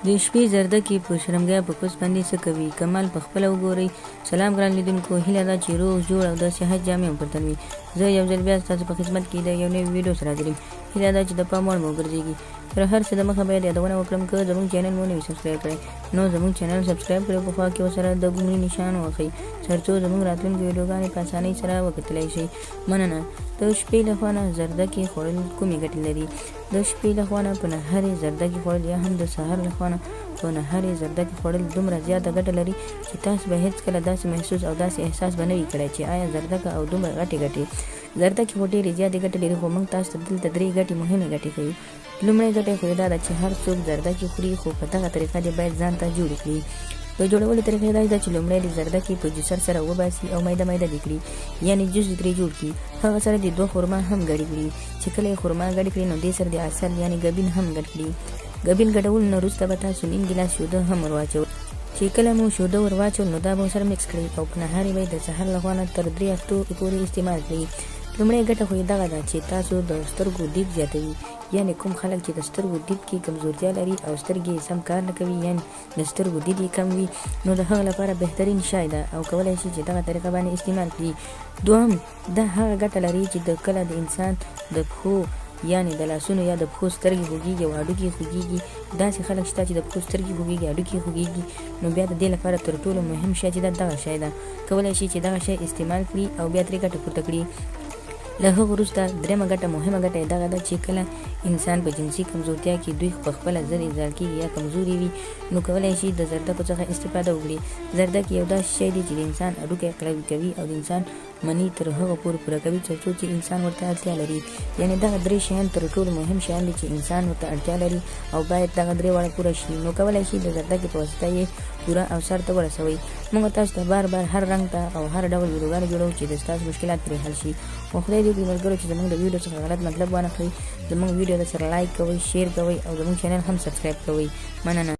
د شپې زردکې په شرمګا په کوس باندې څه کوي؟ کمال په خپله وګورئ. سلام ګران لیدونکو، هیله ده چې روغ جوړ او د صحت جامې وپرتل وي. زه یو ځل بیا ستاسو په خدمت کې د یو نوي ویډیو سره حاضر یم. هیله ده چې د پام وړ مو وګرځېږي. تر هر څه دمخه باید یادونه وکړم که زموږ چینل مو نه وي سبسکرایب کړی نو زموږ چینل سبسکرایب کړئ، په خوا کې ورسره د ګونګړي نشان ووهئ تر څو زموږ راتلونکي ویډیوګانې په اسانۍ سره وکتلی شئ. مننه. د شپې لخوا نه زردکې خوړل کومې ګټې لري؟ د شپې لخوا نه په نهارې زردکې خوړل یا هم د سهار لخوا نه په نهارې زردکې خوړل دومره زیاته ګټه لري چې تاسو به هیڅکله داسې محسوس او داسې احساس به نه وي کړی چې آیا زردکه او دومره ګټې زردکې خو ډېرې زیاتې ګټې لري، خو موږ تاسو ته دلته 3 ګټې مهمې ګټې ښیو. لومړۍ ګټه خو دا ده چې هر څوک زردکې خوري، خو په دغه طریقه دې باید ځان ته جوړې کړي. د جوړولو طریقه دا ده چې لومړی د زردکې په جوسر سره وباسي او میده دې کړي، یعنی جوس دې ترې جوړ کړي. هغه سره د 2 خرما هم ګډې کړي. چې کله یې خرما ګډې کړي نو دې سره د عسل یعنی ګبین هم ګډ کړي. ګبین ګډول نه وروسته به تاسو نیم ګیلاس شوده هم ور واچوئ. چې کله مو شوده ور واچول نو دا به سره مکس کړئ او په نهارې به د سحر لخوا نه تر 3 هفتو پورې استعمال کړئ. لومړۍ ګټه خو یې دغه ده چې تاسو د سترګو دید زیاتوي، یعنی کوم خلک چې د سترګو دید کې کمزورتیا لري او سترګې سم کار نه کوي، یعنی د سترګو دید یې کم وي، نو د هغه لپاره بهترین شی ده او کولی شي چې دغه طریقه باندې استعمال کړي. دوهم، دا هغه ګټه لري چې د کله د انسان د پښو یعنی د لاسونو یا د پښو سترګې خوږیږي او هډوکي خوږیږي. داسې خلک شته چې د پښو سترګې خوږیږي، هډوکي خوږیږي، نو بیا د دې لپاره تر ټولو مهم شی چې دغه شی ده، کولی شي چې دغه شی استعمال کړي او بیا ترې ګټه پورته کړي. له هغه وروسته درېمه ګټه مهمه ګټه یې دغه ده چې کله انسان په جنسي کمزورتیا کې دوی په خپله ژر انزال کېږي یا کمزوري وي، نو کولی شي د زردکو څخه استفاده وکړي. زردک یو داسې شی دی چې د انسان هډوکی قوي کوي او د انسان منی تر هغه پورې پوره کوي تر څو چې انسان ورته اړتیا لري. یعنی دغه 3 شیان تر ټولو مهم شیان دي چې انسان ورته اړتیا لري او باید دغه 3 واړه پوره شي، نو کولی شي د زردکې په واسطه یې پوره او سر ته ورسوئ. موږ تاسو ته بار هر رنګ ته او هر ډول ویډیوګانې جوړوو چې د ستاسو مشکلات پرې حل شي. او خدای دې وکړي ملګرو چې زموږ د ویډیو څخه غلط مطلب وانه خلئ. زموږ ویډیو د سره لایک کوئ، شیر کوئ او زموږ چینل هم سبسکرایب کوئ. مننه.